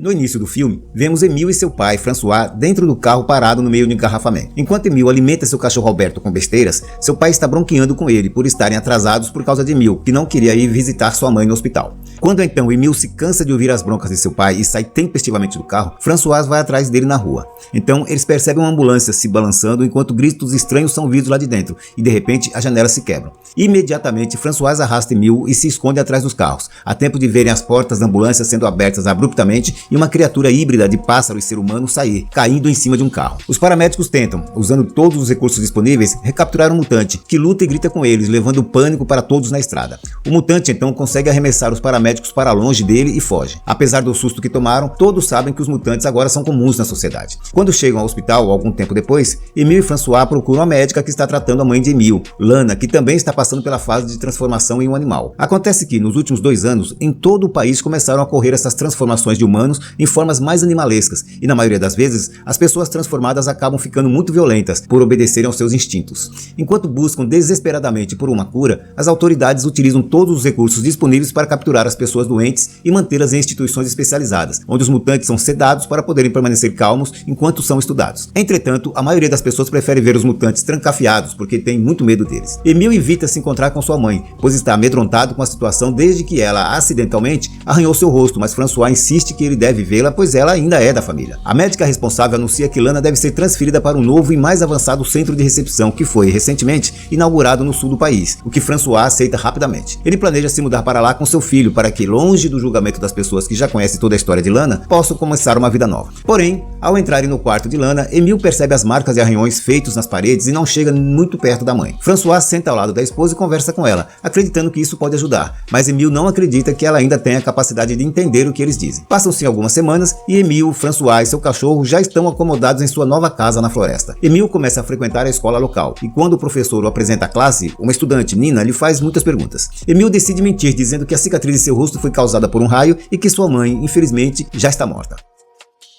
No início do filme, vemos Emile e seu pai, François, dentro do carro parado no meio de um engarrafamento. Enquanto Emile alimenta seu cachorro Alberto com besteiras, seu pai está bronqueando com ele por estarem atrasados por causa de Emile, que não queria ir visitar sua mãe no hospital. Quando então Emile se cansa de ouvir as broncas de seu pai e sai tempestivamente do carro, François vai atrás dele na rua. Então eles percebem uma ambulância se balançando enquanto gritos estranhos são ouvidos lá de dentro e de repente as janelas se quebram. Imediatamente François arrasta Emile e se esconde atrás dos carros, a tempo de verem as portas da ambulância sendo abertas abruptamente e uma criatura híbrida de pássaro e ser humano sair, caindo em cima de um carro. Os paramédicos tentam, usando todos os recursos disponíveis, recapturar um mutante, que luta e grita com eles, levando pânico para todos na estrada. O mutante então consegue arremessar os paramédicos para longe dele e foge. Apesar do susto que tomaram, todos sabem que os mutantes agora são comuns na sociedade. Quando chegam ao hospital, algum tempo depois, Emile e François procuram a médica que está tratando a mãe de Emile, Lana, que também está passando pela fase de transformação em um animal. Acontece que, nos últimos 2 anos, em todo o país começaram a ocorrer essas transformações de humanos em formas mais animalescas, e na maioria das vezes, as pessoas transformadas acabam ficando muito violentas por obedecerem aos seus instintos. Enquanto buscam desesperadamente por uma cura, as autoridades utilizam todos os recursos disponíveis para capturar as pessoas doentes e mantê-las em instituições especializadas, onde os mutantes são sedados para poderem permanecer calmos enquanto são estudados. Entretanto, a maioria das pessoas prefere ver os mutantes trancafiados porque tem muito medo deles. Emile evita se encontrar com sua mãe, pois está amedrontado com a situação desde que ela, acidentalmente, arranhou seu rosto, mas François insiste que ele deve vê-la, pois ela ainda é da família. A médica responsável anuncia que Lana deve ser transferida para um novo e mais avançado centro de recepção que foi, recentemente, inaugurado no sul do país, o que François aceita rapidamente. Ele planeja se mudar para lá com seu filho para que, longe do julgamento das pessoas que já conhecem toda a história de Lana, possam começar uma vida nova. Porém, ao entrarem no quarto de Lana, Emile percebe as marcas e arranhões feitos nas paredes e não chega muito perto da mãe. François senta ao lado da esposa e conversa com ela, acreditando que isso pode ajudar, mas Emile não acredita que ela ainda tenha a capacidade de entender o que eles dizem. Passam-se algumas semanas e Emile, François e seu cachorro já estão acomodados em sua nova casa na floresta. Emile começa a frequentar a escola local e quando o professor o apresenta à classe, uma estudante, Nina, lhe faz muitas perguntas. Emile decide mentir, dizendo que a cicatriz de seu rosto foi causada por um raio e que sua mãe, infelizmente, já está morta.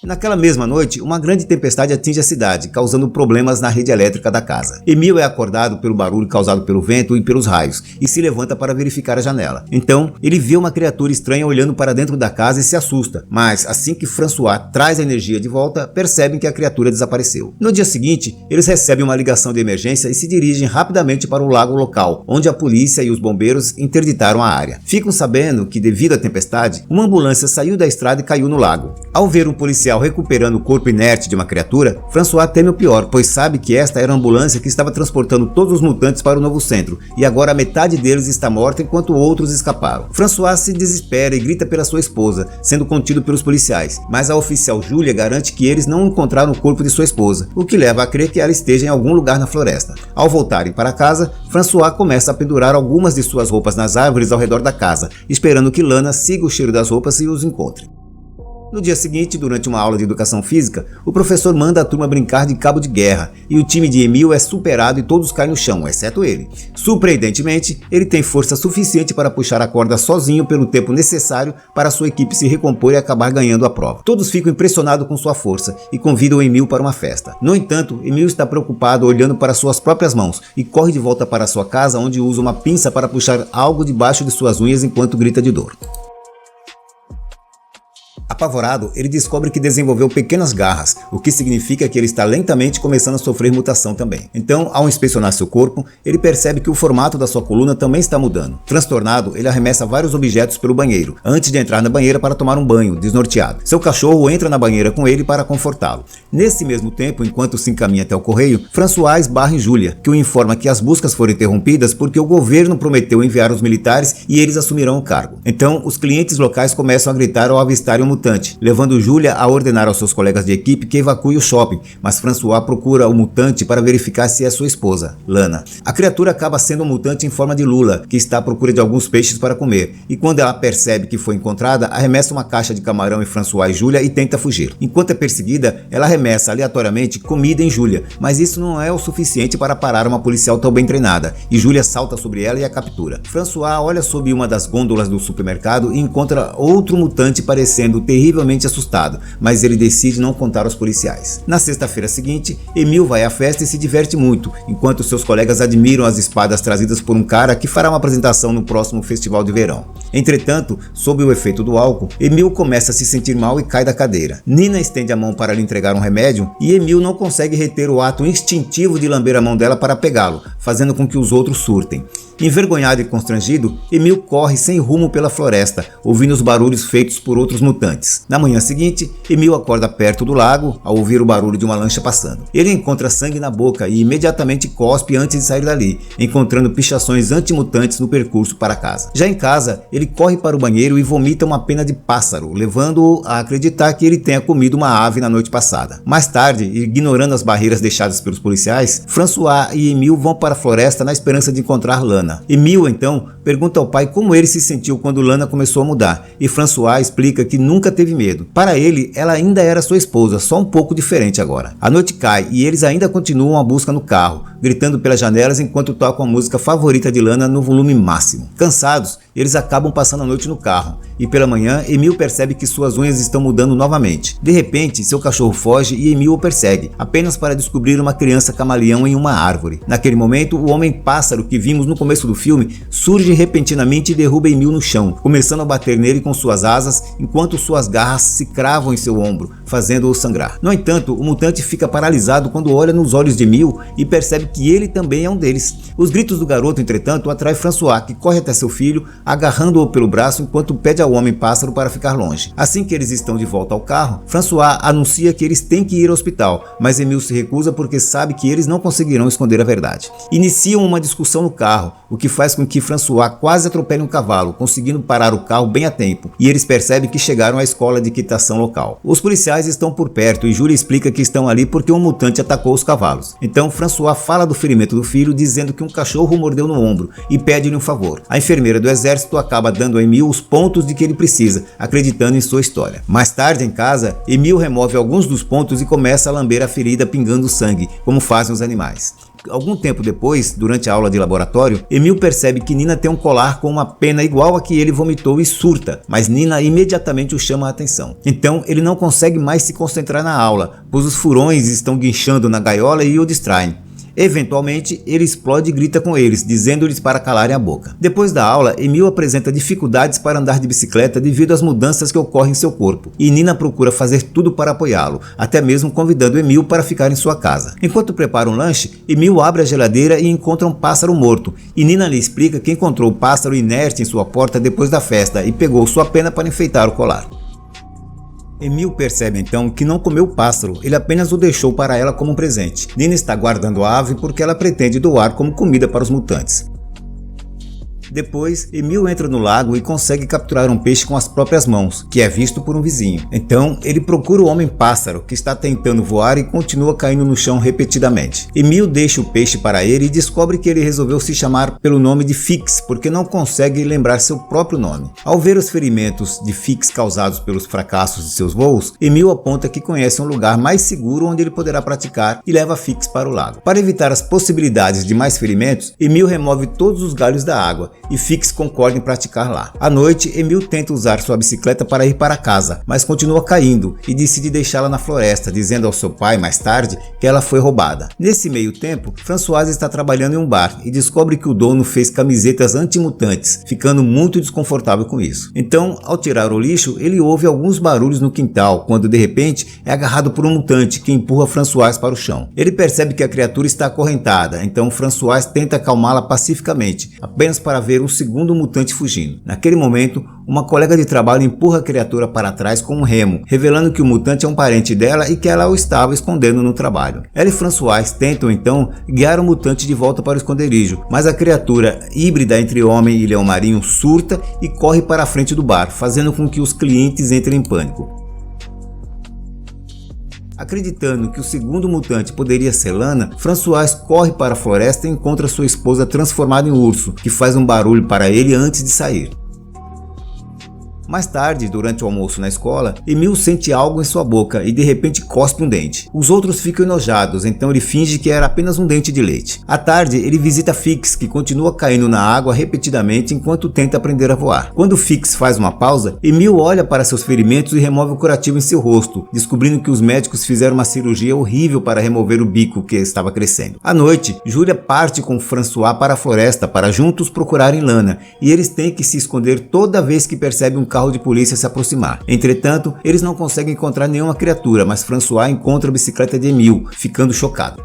Naquela mesma noite, uma grande tempestade atinge a cidade, causando problemas na rede elétrica da casa. Emile é acordado pelo barulho causado pelo vento e pelos raios, e se levanta para verificar a janela. Então, ele vê uma criatura estranha olhando para dentro da casa e se assusta, mas assim que François traz a energia de volta, percebem que a criatura desapareceu. No dia seguinte, eles recebem uma ligação de emergência e se dirigem rapidamente para o lago local, onde a polícia e os bombeiros interditaram a área. Ficam sabendo que, devido à tempestade, uma ambulância saiu da estrada e caiu no lago. Ao ver um policial recuperando o corpo inerte de uma criatura, François teme o pior, pois sabe que esta era a ambulância que estava transportando todos os mutantes para o novo centro, e agora metade deles está morta enquanto outros escaparam. François se desespera e grita pela sua esposa, sendo contido pelos policiais, mas a oficial Julia garante que eles não encontraram o corpo de sua esposa, o que leva a crer que ela esteja em algum lugar na floresta. Ao voltarem para casa, François começa a pendurar algumas de suas roupas nas árvores ao redor da casa, esperando que Lana siga o cheiro das roupas e os encontre. No dia seguinte, durante uma aula de educação física, o professor manda a turma brincar de cabo de guerra e o time de Emile é superado e todos caem no chão, exceto ele. Surpreendentemente, ele tem força suficiente para puxar a corda sozinho pelo tempo necessário para sua equipe se recompor e acabar ganhando a prova. Todos ficam impressionados com sua força e convidam Emile para uma festa. No entanto, Emile está preocupado olhando para suas próprias mãos e corre de volta para sua casa, onde usa uma pinça para puxar algo debaixo de suas unhas enquanto grita de dor. Apavorado, ele descobre que desenvolveu pequenas garras, o que significa que ele está lentamente começando a sofrer mutação também. Então, ao inspecionar seu corpo, ele percebe que o formato da sua coluna também está mudando. Transtornado, ele arremessa vários objetos pelo banheiro, antes de entrar na banheira para tomar um banho, desnorteado. Seu cachorro entra na banheira com ele para confortá-lo. Nesse mesmo tempo, enquanto se encaminha até o correio, François esbarra em Julia, que o informa que as buscas foram interrompidas porque o governo prometeu enviar os militares e eles assumirão o cargo. Então, os clientes locais começam a gritar ao avistarem um mutante, levando Julia a ordenar aos seus colegas de equipe que evacuem o shopping, mas François procura o mutante para verificar se é sua esposa, Lana. A criatura acaba sendo um mutante em forma de lula, que está à procura de alguns peixes para comer, e quando ela percebe que foi encontrada, arremessa uma caixa de camarão em François e Julia e tenta fugir. Enquanto é perseguida, ela arremessa aleatoriamente comida em Julia, mas isso não é o suficiente para parar uma policial tão bem treinada, e Julia salta sobre ela e a captura. François olha sob uma das gôndolas do supermercado e encontra outro mutante parecendo terrivelmente assustado, mas ele decide não contar aos policiais. Na sexta-feira seguinte, Emil vai à festa e se diverte muito, enquanto seus colegas admiram as espadas trazidas por um cara que fará uma apresentação no próximo festival de verão. Entretanto, sob o efeito do álcool, Emil começa a se sentir mal e cai da cadeira. Nina estende a mão para lhe entregar um remédio e Emil não consegue reter o ato instintivo de lamber a mão dela para pegá-lo, fazendo com que os outros surtem. Envergonhado e constrangido, Emil corre sem rumo pela floresta, ouvindo os barulhos feitos por outros mutantes. Na manhã seguinte, Emil acorda perto do lago ao ouvir o barulho de uma lancha passando. Ele encontra sangue na boca e imediatamente cospe antes de sair dali, encontrando pichações antimutantes no percurso para casa. Já em casa, ele corre para o banheiro e vomita uma pena de pássaro, levando-o a acreditar que ele tenha comido uma ave na noite passada. Mais tarde, ignorando as barreiras deixadas pelos policiais, François e Emil vão para a floresta na esperança de encontrar Lana. Emil, então, pergunta ao pai como ele se sentiu quando Lana começou a mudar, e François explica que nunca teve medo. Para ele, ela ainda era sua esposa, só um pouco diferente agora. A noite cai e eles ainda continuam a busca no carro, gritando pelas janelas enquanto tocam a música favorita de Lana no volume máximo. Cansados, eles acabam passando a noite no carro, e pela manhã, Emil percebe que suas unhas estão mudando novamente. De repente, seu cachorro foge e Emil o persegue, apenas para descobrir uma criança camaleão em uma árvore. Naquele momento, o homem-pássaro que vimos no começo do filme surge repentinamente e derruba Emil no chão, começando a bater nele com suas asas, enquanto suas garras se cravam em seu ombro, fazendo-o sangrar. No entanto, o mutante fica paralisado quando olha nos olhos de Emil e percebe que ele também é um deles. Os gritos do garoto, entretanto, atraem François, que corre até seu filho, agarrando-o pelo braço enquanto pede ao homem-pássaro para ficar longe. Assim que eles estão de volta ao carro, François anuncia que eles têm que ir ao hospital, mas Emil se recusa porque sabe que eles não conseguirão esconder a verdade. Iniciam uma discussão no carro, o que faz com que François quase atropele um cavalo, conseguindo parar o carro bem a tempo, e eles percebem que chegaram à escola de equitação local. Os policiais estão por perto e Julia explica que estão ali porque um mutante atacou os cavalos. Então François fala do ferimento do filho, dizendo que um cachorro mordeu no ombro e pede-lhe um favor. A enfermeira do exército acaba dando a Emil os pontos de que ele precisa, acreditando em sua história. Mais tarde em casa, Emil remove alguns dos pontos e começa a lamber a ferida pingando sangue, como fazem os animais. Algum tempo depois, durante a aula de laboratório, Emil percebe que Nina tem um colar com uma pena igual a que ele vomitou e surta, mas Nina imediatamente o chama a atenção. Então ele não consegue mais se concentrar na aula, pois os furões estão guinchando na gaiola e o distraem. Eventualmente, ele explode e grita com eles, dizendo-lhes para calarem a boca. Depois da aula, Emil apresenta dificuldades para andar de bicicleta devido às mudanças que ocorrem em seu corpo, e Nina procura fazer tudo para apoiá-lo, até mesmo convidando Emil para ficar em sua casa. Enquanto prepara um lanche, Emil abre a geladeira e encontra um pássaro morto, e Nina lhe explica que encontrou o pássaro inerte em sua porta depois da festa e pegou sua pena para enfeitar o colar. Emil percebe então que não comeu o pássaro, ele apenas o deixou para ela como um presente. Nina está guardando a ave porque ela pretende doar como comida para os mutantes. Depois, Emil entra no lago e consegue capturar um peixe com as próprias mãos, que é visto por um vizinho. Então, ele procura o homem-pássaro, que está tentando voar e continua caindo no chão repetidamente. Emil deixa o peixe para ele e descobre que ele resolveu se chamar pelo nome de Fix, porque não consegue lembrar seu próprio nome. Ao ver os ferimentos de Fix causados pelos fracassos de seus voos, Emil aponta que conhece um lugar mais seguro onde ele poderá praticar e leva Fix para o lago. Para evitar as possibilidades de mais ferimentos, Emil remove todos os galhos da água e Fix concorda em praticar lá. À noite, Emil tenta usar sua bicicleta para ir para casa, mas continua caindo e decide deixá-la na floresta, dizendo ao seu pai mais tarde que ela foi roubada. Nesse meio tempo, François está trabalhando em um bar e descobre que o dono fez camisetas antimutantes, ficando muito desconfortável com isso. Então, ao tirar o lixo, ele ouve alguns barulhos no quintal, quando de repente é agarrado por um mutante que empurra François para o chão. Ele percebe que a criatura está acorrentada, então François tenta acalmá-la pacificamente, apenas para ver um segundo mutante fugindo. Naquele momento, uma colega de trabalho empurra a criatura para trás com um remo, revelando que o mutante é um parente dela e que ela o estava escondendo no trabalho. Ela e François tentam então guiar o mutante de volta para o esconderijo, mas a criatura híbrida entre homem e leão marinho surta e corre para a frente do bar, fazendo com que os clientes entrem em pânico. Acreditando que o segundo mutante poderia ser Lana, François corre para a floresta e encontra sua esposa transformada em urso, que faz um barulho para ele antes de sair. Mais tarde, durante o almoço na escola, Emil sente algo em sua boca e de repente cospe um dente. Os outros ficam enojados, então ele finge que era apenas um dente de leite. À tarde, ele visita Fix, que continua caindo na água repetidamente enquanto tenta aprender a voar. Quando Fix faz uma pausa, Emil olha para seus ferimentos e remove o curativo em seu rosto, descobrindo que os médicos fizeram uma cirurgia horrível para remover o bico que estava crescendo. À noite, Júlia parte com François para a floresta para juntos procurarem Lana, e eles têm que se esconder toda vez que percebem um carro de polícia se aproximar. Entretanto, eles não conseguem encontrar nenhuma criatura, mas François encontra a bicicleta de Emil, ficando chocado.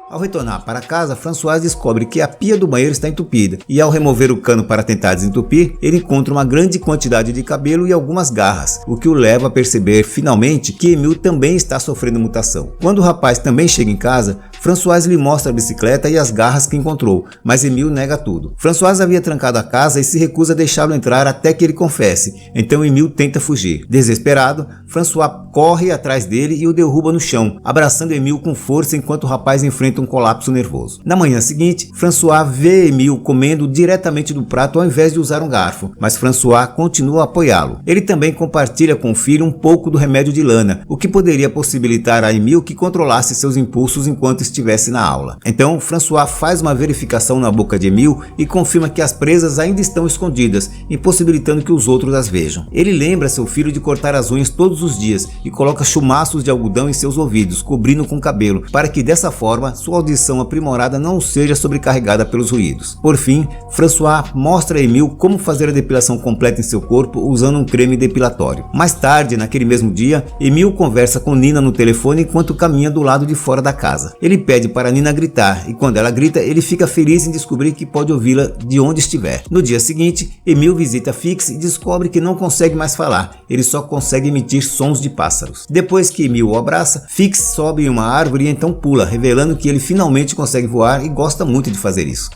Ao retornar para casa, François descobre que a pia do banheiro está entupida e ao remover o cano para tentar desentupir, ele encontra uma grande quantidade de cabelo e algumas garras, o que o leva a perceber finalmente que Emil também está sofrendo mutação. Quando o rapaz também chega em casa, François lhe mostra a bicicleta e as garras que encontrou, mas Emil nega tudo. François havia trancado a casa e se recusa a deixá-lo entrar até que ele confesse, então Emil tenta fugir. Desesperado, François corre atrás dele e o derruba no chão, abraçando Emil com força enquanto o rapaz enfrenta um colapso nervoso. Na manhã seguinte, François vê Emil comendo diretamente do prato ao invés de usar um garfo, mas François continua a apoiá-lo. Ele também compartilha com o filho um pouco do remédio de Lana, o que poderia possibilitar a Emil que controlasse seus impulsos enquanto estivesse na aula. Então, François faz uma verificação na boca de Emil e confirma que as presas ainda estão escondidas, impossibilitando que os outros as vejam. Ele lembra seu filho de cortar as unhas todos os dias e coloca chumaços de algodão em seus ouvidos, cobrindo com cabelo, para que dessa forma sua audição aprimorada não seja sobrecarregada pelos ruídos. Por fim, François mostra a Emil como fazer a depilação completa em seu corpo usando um creme depilatório. Mais tarde, naquele mesmo dia, Emil conversa com Nina no telefone enquanto caminha do lado de fora da casa. Ele pede para Nina gritar e quando ela grita, ele fica feliz em descobrir que pode ouvi-la de onde estiver. No dia seguinte, Emil visita Fix e descobre que não consegue mais falar, ele só consegue emitir sons de pássaros. Depois que Emil o abraça, Fix sobe em uma árvore e então pula, revelando que ele finalmente consegue voar e gosta muito de fazer isso.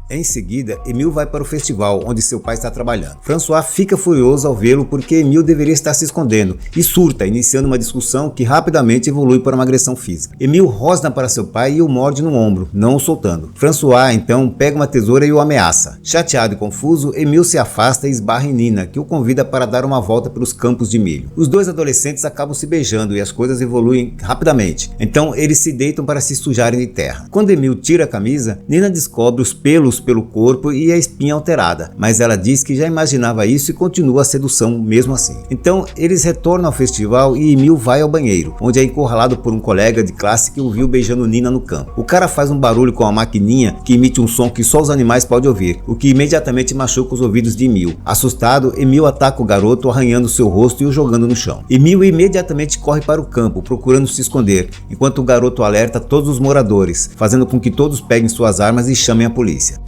Em seguida, Emil vai para o festival onde seu pai está trabalhando. François fica furioso ao vê-lo porque Emil deveria estar se escondendo e surta, iniciando uma discussão que rapidamente evolui para uma agressão física. Emil rosna para seu pai e o morde no ombro, não o soltando. François então pega uma tesoura e o ameaça. Chateado e confuso, Emil se afasta e esbarra em Nina, que o convida para dar uma volta pelos campos de milho. Os dois adolescentes acabam se beijando e as coisas evoluem rapidamente. Então eles se deitam para se sujarem de terra. Quando Emil tira a camisa, Nina descobre os pelos pelo corpo e a espinha alterada, mas ela diz que já imaginava isso e continua a sedução mesmo assim. Então eles retornam ao festival e Emil vai ao banheiro, onde é encurralado por um colega de classe que o viu beijando Nina no campo. O cara faz um barulho com a maquininha que emite um som que só os animais podem ouvir, o que imediatamente machuca os ouvidos de Emil. Assustado, Emil ataca o garoto arranhando seu rosto e o jogando no chão. Emil imediatamente corre para o campo, procurando se esconder, enquanto o garoto alerta todos os moradores, fazendo com que todos peguem suas armas e chamem a polícia.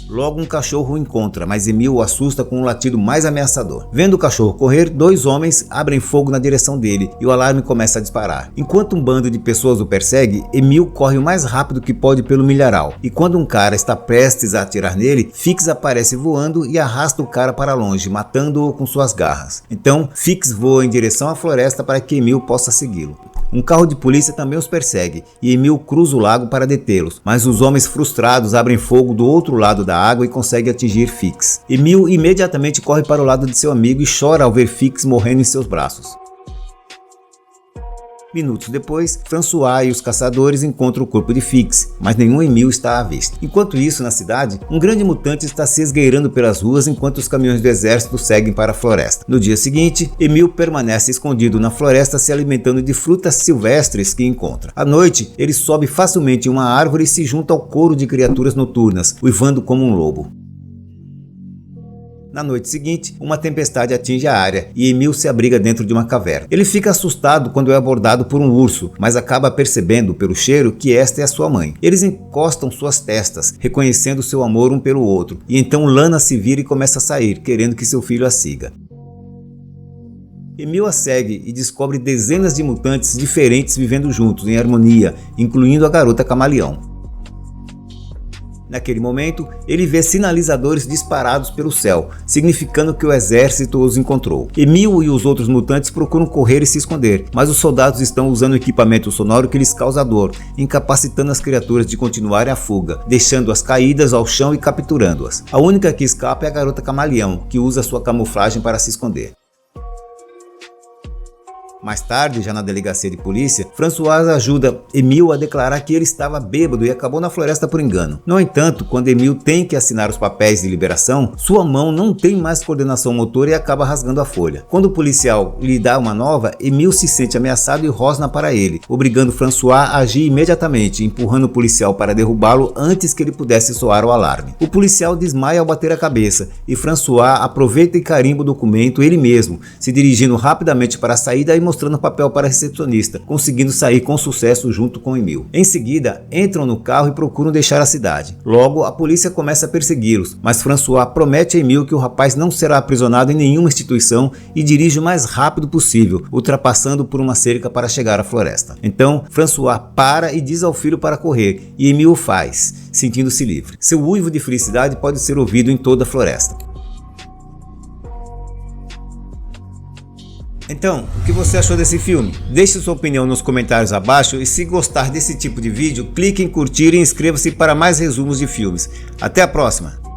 Logo um cachorro o encontra, mas Emil o assusta com um latido mais ameaçador. Vendo o cachorro correr, dois homens abrem fogo na direção dele e o alarme começa a disparar. Enquanto um bando de pessoas o persegue, Emil corre o mais rápido que pode pelo milharal. E quando um cara está prestes a atirar nele, Fix aparece voando e arrasta o cara para longe, matando-o com suas garras. Então, Fix voa em direção à floresta para que Emil possa segui-lo. Um carro de polícia também os persegue e Emil cruza o lago para detê-los, mas os homens frustrados abrem fogo do outro lado da água e conseguem atingir Fix. Emil imediatamente corre para o lado de seu amigo e chora ao ver Fix morrendo em seus braços. Minutos depois, François e os caçadores encontram o corpo de Fix, mas nenhum Emil está à vista. Enquanto isso, na cidade, um grande mutante está se esgueirando pelas ruas enquanto os caminhões do exército seguem para a floresta. No dia seguinte, Emil permanece escondido na floresta se alimentando de frutas silvestres que encontra. À noite, ele sobe facilmente em uma árvore e se junta ao coro de criaturas noturnas, uivando como um lobo. Na noite seguinte, uma tempestade atinge a área e Emil se abriga dentro de uma caverna. Ele fica assustado quando é abordado por um urso, mas acaba percebendo pelo cheiro que esta é a sua mãe. Eles encostam suas testas, reconhecendo seu amor um pelo outro, e então Lana se vira e começa a sair, querendo que seu filho a siga. Emil a segue e descobre dezenas de mutantes diferentes vivendo juntos, em harmonia, incluindo a garota camaleão. Naquele momento, ele vê sinalizadores disparados pelo céu, significando que o exército os encontrou. Emil e os outros mutantes procuram correr e se esconder, mas os soldados estão usando equipamento sonoro que lhes causa dor, incapacitando as criaturas de continuarem a fuga, deixando-as caídas ao chão e capturando-as. A única que escapa é a garota camaleão, que usa sua camuflagem para se esconder. Mais tarde, já na delegacia de polícia, François ajuda Emil a declarar que ele estava bêbado e acabou na floresta por engano. No entanto, quando Emil tem que assinar os papéis de liberação, sua mão não tem mais coordenação motora e acaba rasgando a folha. Quando o policial lhe dá uma nova, Emil se sente ameaçado e rosna para ele, obrigando François a agir imediatamente, empurrando o policial para derrubá-lo antes que ele pudesse soar o alarme. O policial desmaia ao bater a cabeça e François aproveita e carimba o documento ele mesmo, se dirigindo rapidamente para a saída e mostrando o papel para a recepcionista, conseguindo sair com sucesso junto com Emil. Em seguida, entram no carro e procuram deixar a cidade. Logo, a polícia começa a persegui-los, mas François promete a Emil que o rapaz não será aprisionado em nenhuma instituição e dirige o mais rápido possível, ultrapassando por uma cerca para chegar à floresta. Então, François para e diz ao filho para correr, e Emil o faz, sentindo-se livre. Seu uivo de felicidade pode ser ouvido em toda a floresta. Então, o que você achou desse filme? Deixe sua opinião nos comentários abaixo e se gostar desse tipo de vídeo, clique em curtir e inscreva-se para mais resumos de filmes. Até a próxima!